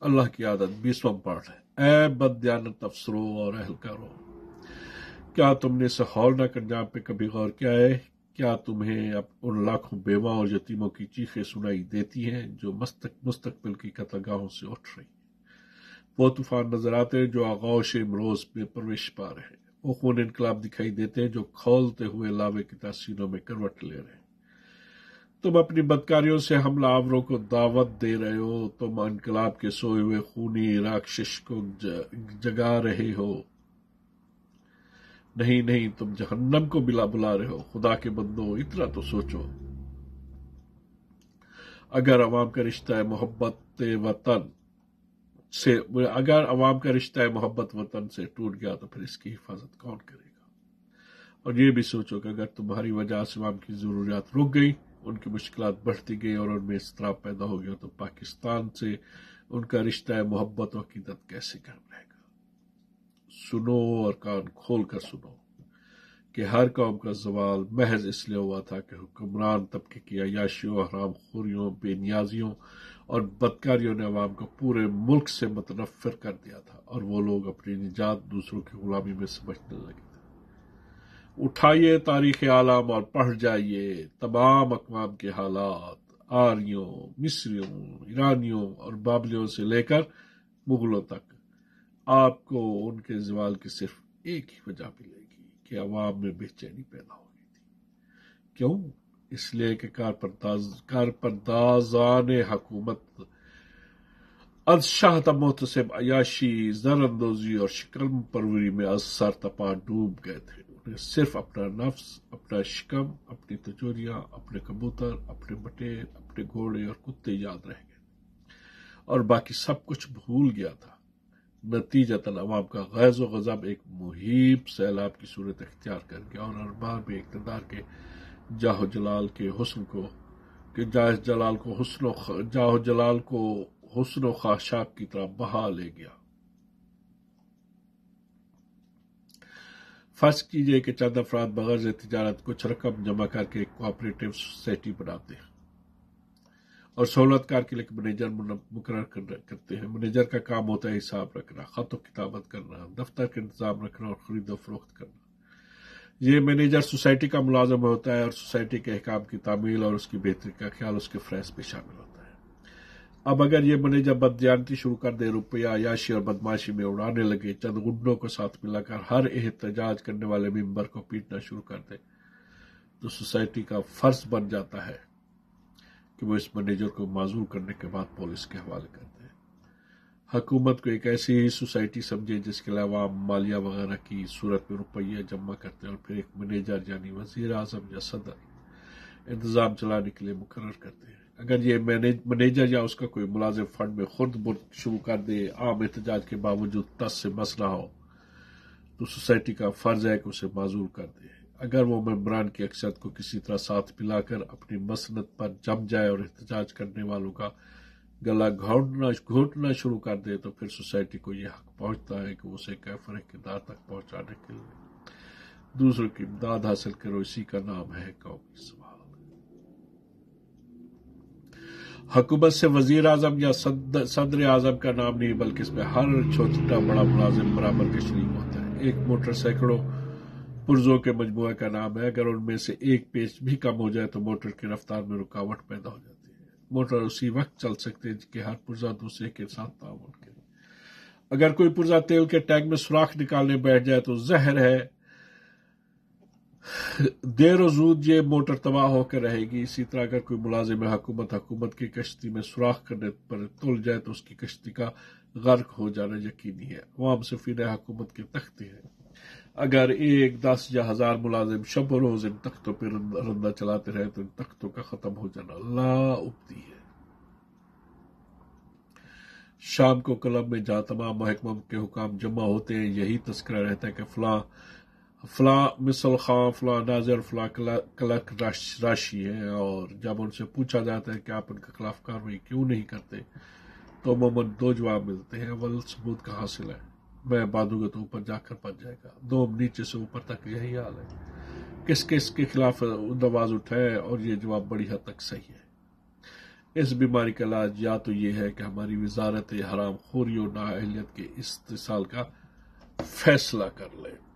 اللہ کی عادت 20واں پارٹ ہے۔ اے بددیانت افسروں اور اہلکاروں، کیا تم نے اس ہولناک انجام پہ کبھی غور کیا ہے؟ کیا تمہیں اب ان لاکھوں بیواں اور یتیموں کی چیخیں سنائی دیتی ہیں جو مستقبل کی قتلگاہوں سے اٹھ رہی ہیں؟ وہ طوفان نظر آتے ہیں جو آغوش امروز میں پرویش پا رہے ہیں۔ وہ خون انقلاب دکھائی دیتے ہیں جو کھولتے ہوئے لاوے کی تاثیروں میں کروٹ لے رہے ہیں۔ تم اپنی بدکاریوں سے حملہ آوروں کو دعوت دے رہے ہو، تم انقلاب کے سوئے ہوئے خونی راکشش کو جگا رہے ہو۔ نہیں، تم جہنم کو بلا رہے ہو۔ خدا کے بندو، اتنا تو سوچو۔ اگر عوام کا رشتہ محبت وطن سے ٹوٹ گیا تو پھر اس کی حفاظت کون کرے گا؟ اور یہ بھی سوچو کہ اگر تمہاری وجہ سے عوام کی ضروریات رک گئی، ان کی مشکلات بڑھتی گئی اور ان میں اضطراب پیدا ہو گیا تو پاکستان سے ان کا رشتہ محبت و عقیدت کیسے قائم رہے گا؟ سنو اور کان کھول کر سنو کہ ہر قوم کا زوال محض اس لیے ہوا تھا کہ حکمران طبقے کی عیاشیوں، حرام خوریوں، بے نیازیوں اور بدکاریوں نے عوام کو پورے ملک سے متنفر کر دیا تھا اور وہ لوگ اپنی نجات دوسروں کی غلامی میں سمجھنے لگے تھے۔ اٹھائیے تاریخ عالم اور پڑھ جائیے تمام اقوام کے حالات، آریوں، مصریوں، ایرانیوں اور بابلیوں سے لے کر مغلوں تک۔ آپ کو ان کے زوال کی صرف ایک ہی وجہ ملے گی کہ عوام میں بے چینی پیدا ہو گئی تھی۔ کیوں؟ اس لیے کہ کارپردازان حکومت از شاہ تا محتسب عیاشی، زر اندوزی اور شکم پروری میں از سر تپا ڈوب گئے تھے۔ انہیں صرف اپنا نفس، اپنا شکم، اپنی تجوریاں، اپنے کبوتر، اپنے بٹیر، اپنے گھوڑے اور کتے یاد رہ گئے اور باقی سب کچھ بھول گیا تھا۔ نتیجتاً عوام کا غیظ و غضب ایک مہیب سیلاب کی صورت اختیار کر گیا اور ارباب اقتدار کے جاہ و جلال کو حسن و خاشاک کی طرح بہا لے گیا۔ فرض کیجئے کہ چند افراد بغرض تجارت کچھ رقم جمع کر کے ایک کوآپریٹو سوسائٹی بناتے ہیں اور سہولت کار کے لیے ایک مینیجر مقرر کرتے ہیں۔ مینیجر کا کام ہوتا ہے حساب رکھنا، خط و کتابت کرنا، دفتر کا انتظام رکھنا اور خرید و فروخت کرنا۔ یہ مینیجر سوسائٹی کا ملازم ہوتا ہے اور سوسائٹی کے احکام کی تعمیل اور اس کی بہتری کا خیال اس کے فریض میں شامل ہوتا ہے۔ اب اگر یہ مینیجر بددیانتی شروع کر دے، روپیہ عیاشی اور بدماشی میں اڑانے لگے، چند غنڈوں کو ساتھ ملا کر ہر احتجاج کرنے والے ممبر کو پیٹنا شروع کر دے، تو سوسائٹی کا فرض بن جاتا ہے کہ وہ اس مینیجر کو معزول کرنے کے بعد پولیس کے حوالے کر دے۔ حکومت کو ایک ایسی ہی سوسائٹی سمجھے جس کے علاوہ مالیہ وغیرہ کی صورت میں روپیہ جمع کرتے اور پھر ایک مینیجر یعنی وزیر اعظم یا صدر انتظام چلانے کے لیے مقرر کرتے ہیں۔ اگر یہ مینیجر یا اس کا کوئی ملازم فنڈ میں خرد برد شروع کر دے، عام احتجاج کے باوجود ٹس سے مس نہ ہو، تو سوسائٹی کا فرض ہے کہ اسے معزول کر دے۔ اگر وہ ممبران کی اکثریت کو کسی طرح ساتھ ملا کر اپنی مسند پر جم جائے اور احتجاج کرنے والوں کا گلا گھونٹنا شروع کر دے، تو پھر سوسائٹی کو یہ حق پہنچتا ہے کہ اسے کیفر اقتدار تک پہنچانے کے لیے دوسروں کی امداد حاصل کرو۔ اسی کا نام ہے قومی سوال۔ حکومت سے وزیر اعظم یا صدر اعظم کا نام نہیں، بلکہ اس میں ہر چھوٹا بڑا ملازم برابر کے شریک ہوتا ہے۔ ایک موٹر سینکڑوں پرزوں کے مجموعہ کا نام ہے۔ اگر ان میں سے ایک پیچ بھی کم ہو جائے تو موٹر کی رفتار میں رکاوٹ پیدا ہو جاتی ہے۔ موٹر اسی وقت چل سکتے ہیں کہ ہر پرزہ دوسرے کے ساتھ تعاون کرے۔ اگر کوئی پرزہ تیل کے ٹینک میں سوراخ نکالنے بیٹھ جائے تو زہر ہے، دیر و زود یہ موٹر تباہ ہو کر رہے گی۔ اسی طرح اگر کوئی ملازم حکومت کی کشتی میں سوراخ کرنے پر تل جائے تو اس کی کشتی کا غرق ہو جانا یقینی ہے۔ عوام سفیر حکومت کے تختے ہیں۔ اگر 1، 10 یا 1000 ملازم شب و روز ان تختوں پہ رندہ چلاتے رہے تو ان تختوں کا ختم ہو جانا لا ابدی ہے۔ شام کو کلب میں جہاں تمام محکموں کے حکام جمع ہوتے ہیں، یہی تذکرہ رہتا ہے کہ فلاں مثل خاں، فلاں ناظر، فلاں کلرک راشی ہے، اور جب ان سے پوچھا جاتا ہے کہ آپ ان کے خلاف کارروائی کیوں نہیں کرتے تو عموماً 2 جواب ملتے ہیں۔ اول، ثبوت کا حاصل ہے، میں باندھوں گا تو اوپر جا کر بچ جائے گا۔ 2، نیچے سے اوپر تک یہی حال ہے، کس کے خلاف آواز اٹھائے، اور یہ جواب بڑی حد تک صحیح ہے۔ اس بیماری کا علاج یا تو یہ ہے کہ ہماری وزارت حرام خوری اور نااہلیت کے استحصال کا فیصلہ کر لے۔